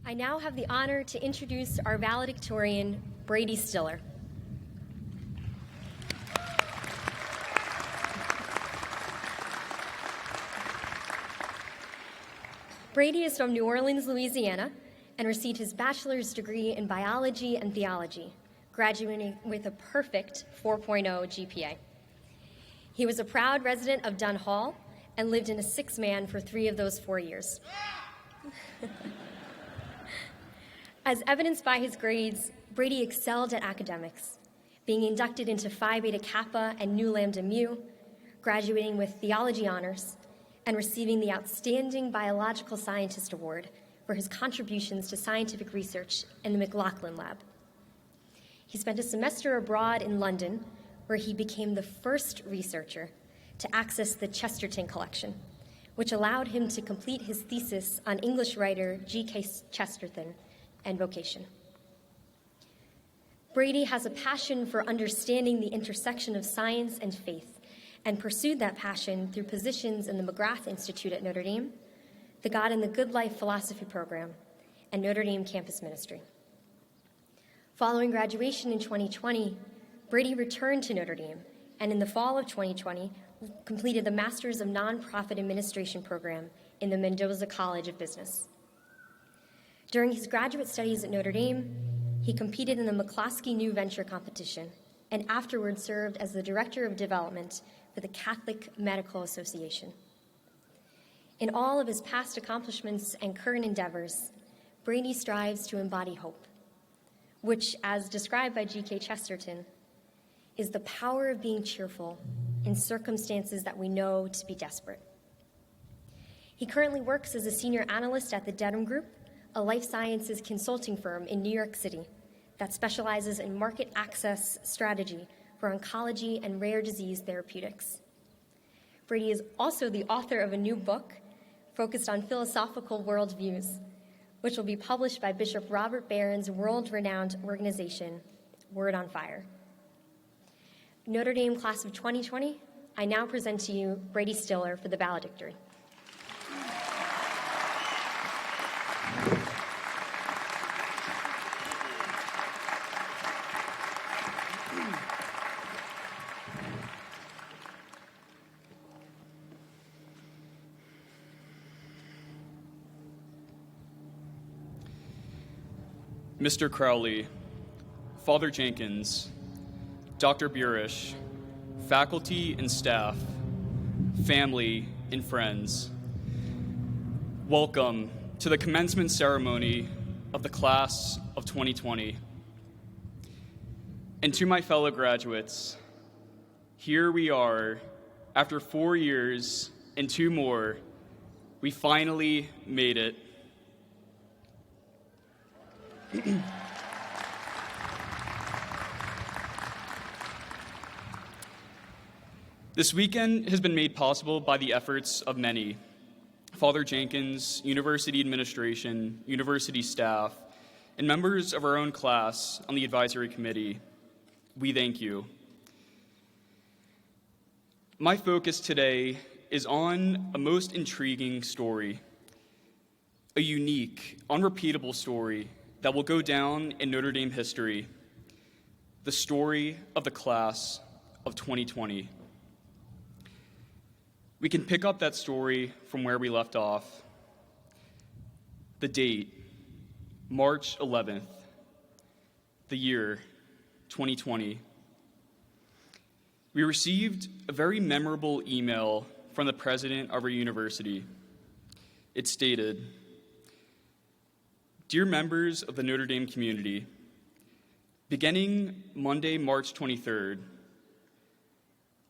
I now have the honor to introduce our valedictorian, Brady Stiller. Brady is from New Orleans, Louisiana, and received his bachelor's degree in biology and theology, graduating with a perfect 4.0 GPA. He was a proud resident of Dunn Hall and lived in a six-man for 3 of those 4 years. As evidenced by his grades, Brady excelled at academics, being inducted into Phi Beta Kappa and Nu Lambda Mu, graduating with theology honors, and receiving the Outstanding Biological Scientist Award for his contributions to scientific research in the McLaughlin Lab. He spent a semester abroad in London, where he became the first researcher to access the Chesterton collection, which allowed him to complete his thesis on English writer G.K. Chesterton and vocation. Brady has a passion for understanding the intersection of science and faith, and pursued that passion through positions in the McGrath Institute at Notre Dame, the God and the Good Life Philosophy Program, and Notre Dame campus ministry. Following graduation in 2020, Brady returned to Notre Dame, and in the fall of 2020, completed the Masters of Nonprofit Administration program in the Mendoza College of Business. During his graduate studies at Notre Dame, he competed in the McCloskey New Venture competition and afterwards served as the Director of Development for the Catholic Medical Association. In all of his past accomplishments and current endeavors, Brady strives to embody hope, which, as described by G.K. Chesterton, is the power of being cheerful in circumstances that we know to be desperate. He currently works as a senior analyst at the Dedham Group, a life sciences consulting firm in New York City that specializes in market access strategy for oncology and rare disease therapeutics. Brady is also the author of a new book focused on philosophical worldviews, which will be published by Bishop Robert Barron's world-renowned organization, Word on Fire. Notre Dame class of 2020, I now present to you Brady Stiller for the valedictory. Mr. Crowley, Father Jenkins, Dr. Burish, faculty and staff, family and friends, welcome to the commencement ceremony of the class of 2020. And to my fellow graduates, here we are, after 4 years and 2 more, we finally made it. This weekend has been made possible by the efforts of many: Father Jenkins, university administration, university staff, and members of our own class on the advisory committee. We thank you. My focus today is on a most intriguing story, a unique, unrepeatable story that will go down in Notre Dame history, the story of the class of 2020. We can pick up that story from where we left off. The date, March 11th, the year 2020. We received a very memorable email from the president of our university. It stated, "Dear members of the Notre Dame community, beginning Monday, March 23rd,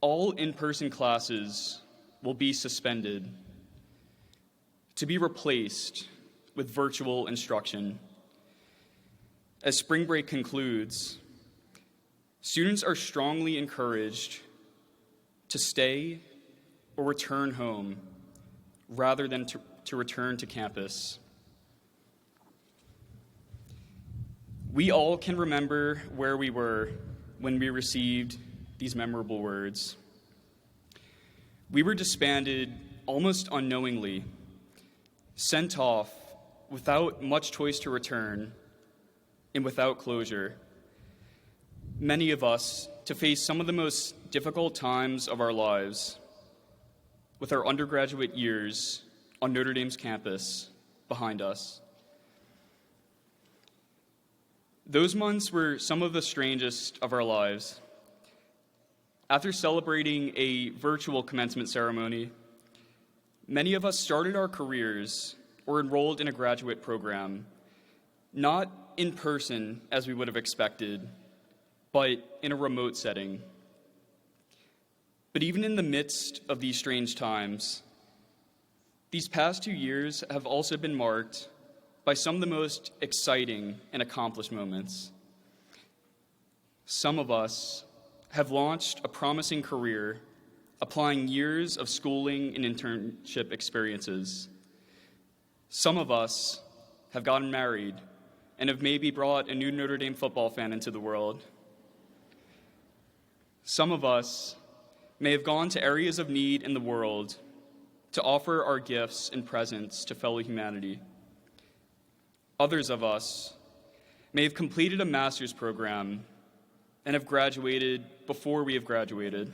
all in-person classes will be suspended to be replaced with virtual instruction. As spring break concludes, students are strongly encouraged to stay or return home rather than to return to campus." We all can remember where we were when we received these memorable words. We were disbanded almost unknowingly, sent off without much choice to return, and without closure. Many of us to face some of the most difficult times of our lives with our undergraduate years on Notre Dame's campus behind us. Those months were some of the strangest of our lives. After celebrating a virtual commencement ceremony, many of us started our careers or enrolled in a graduate program, not in person as we would have expected, but in a remote setting. But even in the midst of these strange times, these past 2 years have also been marked by some of the most exciting and accomplished moments. Some of us have launched a promising career, applying years of schooling and internship experiences. Some of us have gotten married and have maybe brought a new Notre Dame football fan into the world. Some of us may have gone to areas of need in the world to offer our gifts and presents to fellow humanity. Others of us may have completed a master's program and have graduated before we have graduated.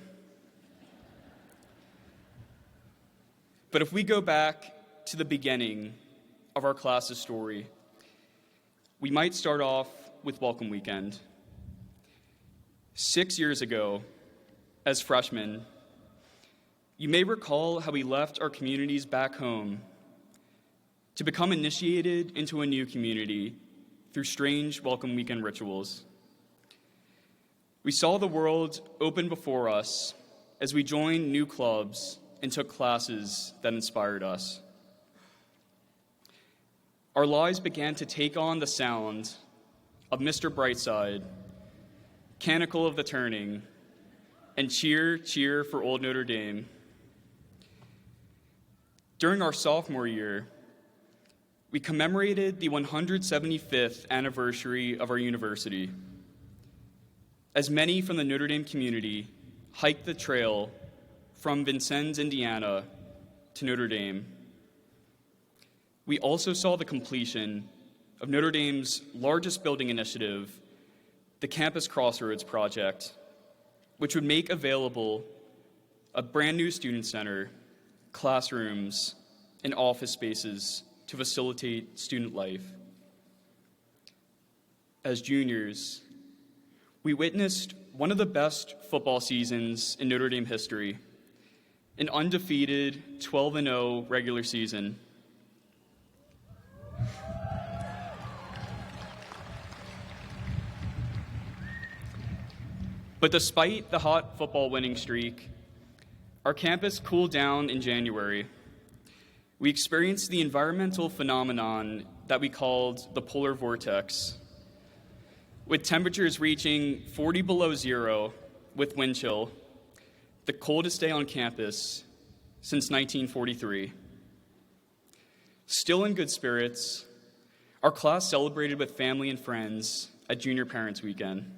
But if we go back to the beginning of our class's story, we might start off with Welcome Weekend. 6 years ago, as freshmen, you may recall how we left our communities back home to become initiated into a new community through strange Welcome Weekend rituals. We saw the world open before us as we joined new clubs and took classes that inspired us. Our lives began to take on the sound of Mr. Brightside, Canticle of the Turning, and Cheer, Cheer for Old Notre Dame. During our sophomore year, we commemorated the 175th anniversary of our university, as many from the Notre Dame community hiked the trail from Vincennes, Indiana, to Notre Dame. We also saw the completion of Notre Dame's largest building initiative, the Campus Crossroads Project, which would make available a brand new student center, classrooms, and office spaces to facilitate student life. As juniors, we witnessed one of the best football seasons in Notre Dame history, an undefeated 12-0 regular season. But despite the hot football winning streak, our campus cooled down in January. We experienced the environmental phenomenon that we called the polar vortex, with temperatures reaching 40 below zero with wind chill, the coldest day on campus since 1943. Still in good spirits, our class celebrated with family and friends at Junior Parents Weekend.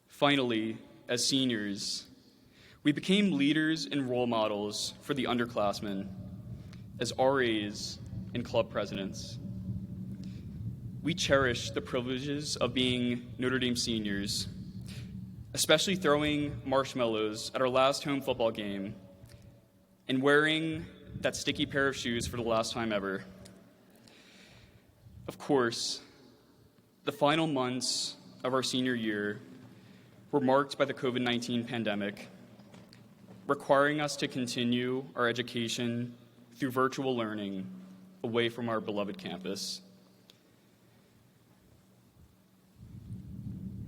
Finally, as seniors, we became leaders and role models for the underclassmen as RAs and club presidents. We cherish the privileges of being Notre Dame seniors, especially throwing marshmallows at our last home football game and wearing that sticky pair of shoes for the last time ever. Of course, the final months of our senior year were marked by the COVID-19 pandemic, requiring us to continue our education through virtual learning away from our beloved campus.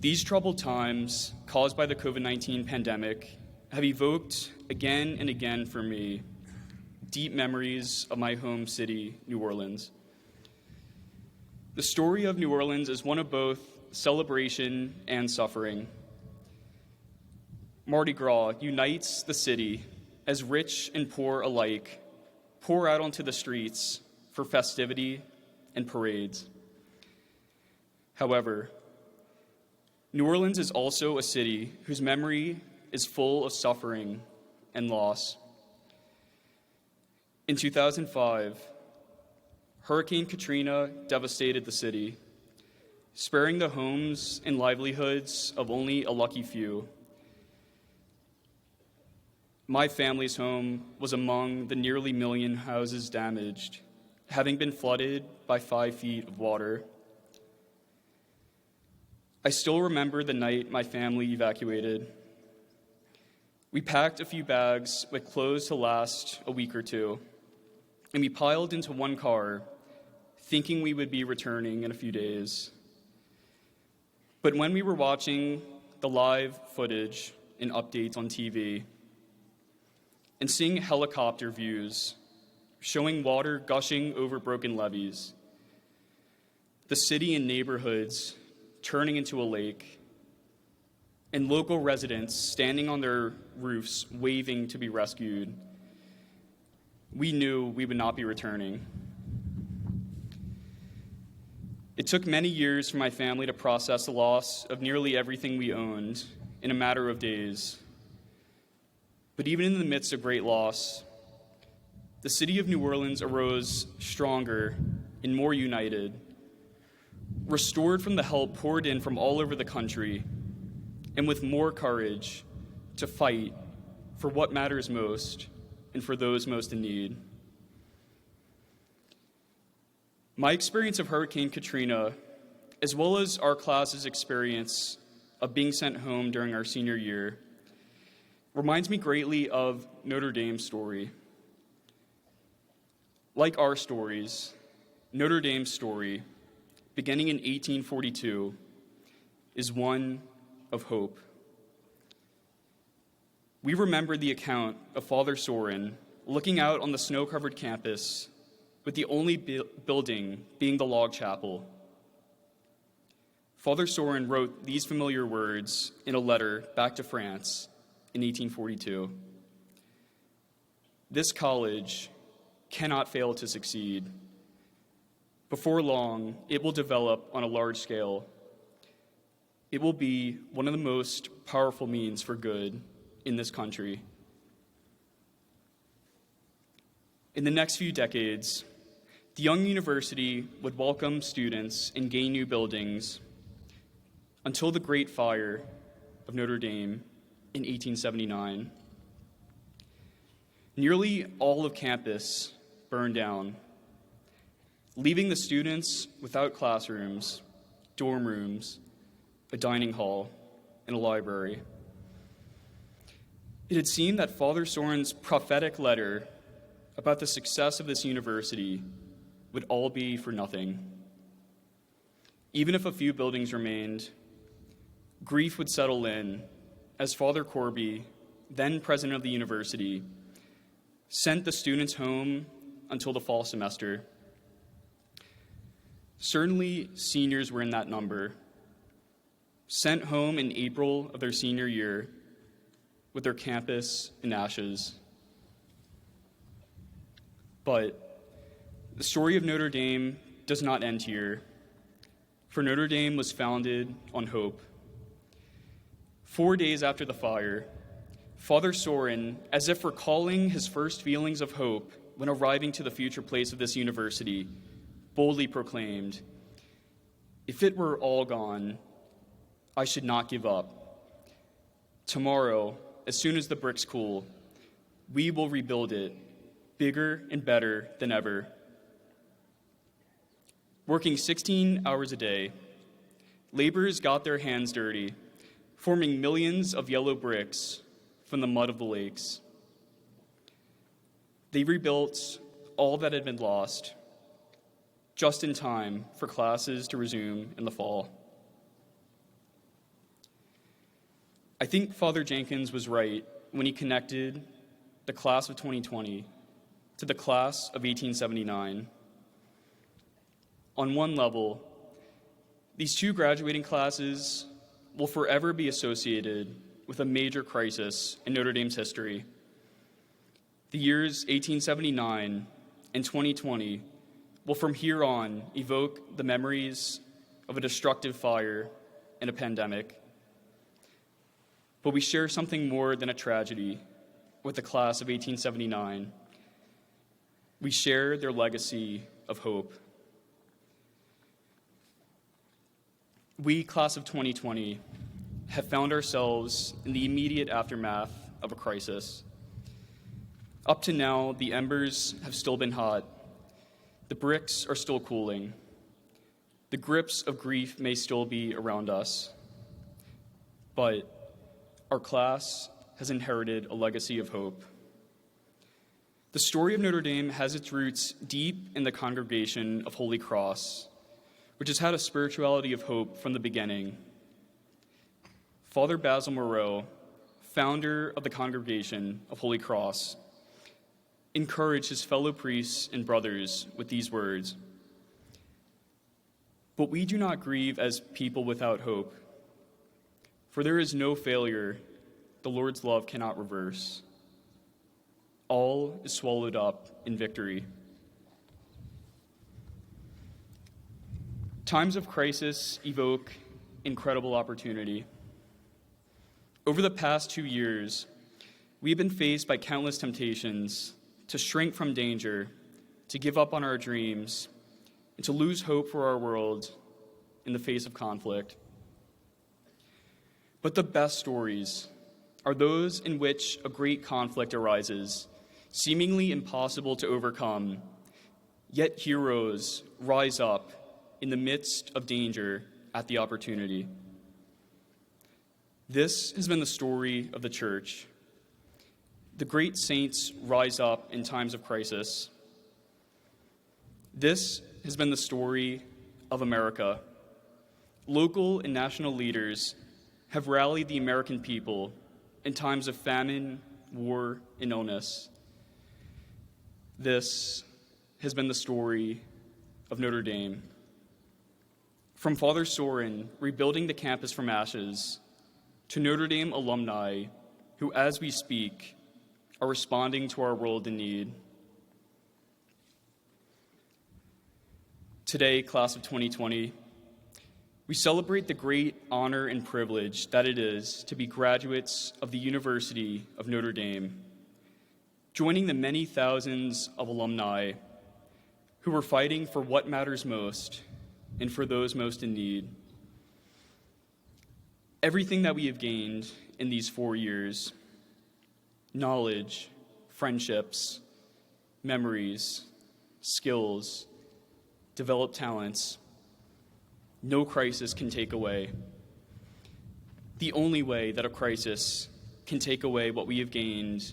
These troubled times caused by the COVID-19 pandemic have evoked again and again for me deep memories of my home city, New Orleans. The story of New Orleans is one of both celebration and suffering. Mardi Gras unites the city as rich and poor alike pour out onto the streets for festivity and parades. However, New Orleans is also a city whose memory is full of suffering and loss. In 2005, Hurricane Katrina devastated the city, sparing the homes and livelihoods of only a lucky few. My family's home was among the nearly 1 million houses damaged, having been flooded by 5 feet of water. I still remember the night my family evacuated. We packed a few bags with clothes to last a week or two, and we piled into one car, thinking we would be returning in a few days. But when we were watching the live footage and updates on TV, and seeing helicopter views showing water gushing over broken levees, the city and neighborhoods turning into a lake, and local residents standing on their roofs waving to be rescued, we knew we would not be returning. It took many years for my family to process the loss of nearly everything we owned in a matter of days. But even in the midst of great loss, the city of New Orleans arose stronger and more united, restored from the help poured in from all over the country, and with more courage to fight for what matters most and for those most in need. My experience of Hurricane Katrina, as well as our class's experience of being sent home during our senior year, reminds me greatly of Notre Dame's story. Like our stories, Notre Dame's story, beginning in 1842, is one of hope. We remember the account of Father Sorin looking out on the snow-covered campus, with the only building being the log chapel. Father Sorin wrote these familiar words in a letter back to France in 1842. "This college cannot fail to succeed. Before long, it will develop on a large scale. It will be one of the most powerful means for good in this country." In the next few decades, the young university would welcome students and gain new buildings until the Great Fire of Notre Dame in 1879. Nearly all of campus burned down, leaving the students without classrooms, dorm rooms, a dining hall, and a library. It had seemed that Father Sorin's prophetic letter about the success of this university would all be for nothing. Even if a few buildings remained, grief would settle in as Father Corby, then president of the university, sent the students home until the fall semester. Certainly, seniors were in that number, sent home in April of their senior year with their campus in ashes. But the story of Notre Dame does not end here, for Notre Dame was founded on hope. 4 days after the fire, Father Sorin, as if recalling his first feelings of hope when arriving to the future place of this university, boldly proclaimed, "If it were all gone, I should not give up. Tomorrow, as soon as the bricks cool, we will rebuild it, bigger and better than ever." Working 16 hours a day, laborers got their hands dirty, forming millions of yellow bricks from the mud of the lakes. They rebuilt all that had been lost, just in time for classes to resume in the fall. I think Father Jenkins was right when he connected the class of 2020 to the class of 1879. On one level, these two graduating classes will forever be associated with a major crisis in Notre Dame's history. The years 1879 and 2020 will from here on evoke the memories of a destructive fire and a pandemic. But we share something more than a tragedy with the class of 1879. We share their legacy of hope. We, class of 2020, have found ourselves in the immediate aftermath of a crisis. Up to now, the embers have still been hot. The bricks are still cooling. The grips of grief may still be around us. But our class has inherited a legacy of hope. The story of Notre Dame has its roots deep in the congregation of Holy Cross, which has had a spirituality of hope from the beginning. Father Basil Moreau, founder of the congregation of Holy Cross, encouraged his fellow priests and brothers with these words: "But we do not grieve as people without hope, for there is no failure the Lord's love cannot reverse. All is swallowed up in victory." Times of crisis evoke incredible opportunity. Over the past 2 years, we have been faced by countless temptations to shrink from danger, to give up on our dreams, and to lose hope for our world in the face of conflict. But the best stories are those in which a great conflict arises, seemingly impossible to overcome, yet heroes rise up in the midst of danger at the opportunity. This has been the story of the church. The great saints rise up in times of crisis. This has been the story of America. Local and national leaders have rallied the American people in times of famine, war, and illness. This has been the story of Notre Dame. From Father Soren rebuilding the campus from ashes, to Notre Dame alumni who, as we speak, are responding to our world in need. Today, class of 2020, we celebrate the great honor and privilege that it is to be graduates of the University of Notre Dame, joining the many thousands of alumni who are fighting for what matters most and for those most in need. Everything that we have gained in these 4 years, knowledge, friendships, memories, skills, developed talents, no crisis can take away. The only way that a crisis can take away what we have gained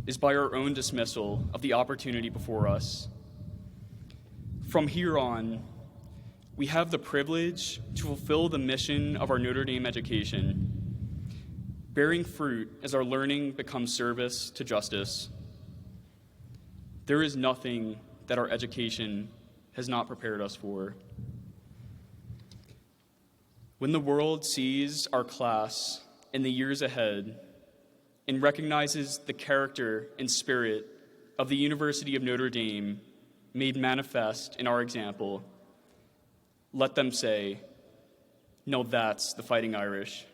is by our own dismissal of the opportunity before us. From here on, we have the privilege to fulfill the mission of our Notre Dame education, bearing fruit as our learning becomes service to justice. There is nothing that our education has not prepared us for. When the world sees our class in the years ahead and recognizes the character and spirit of the University of Notre Dame made manifest in our example, let them say, "No, that's the Fighting Irish."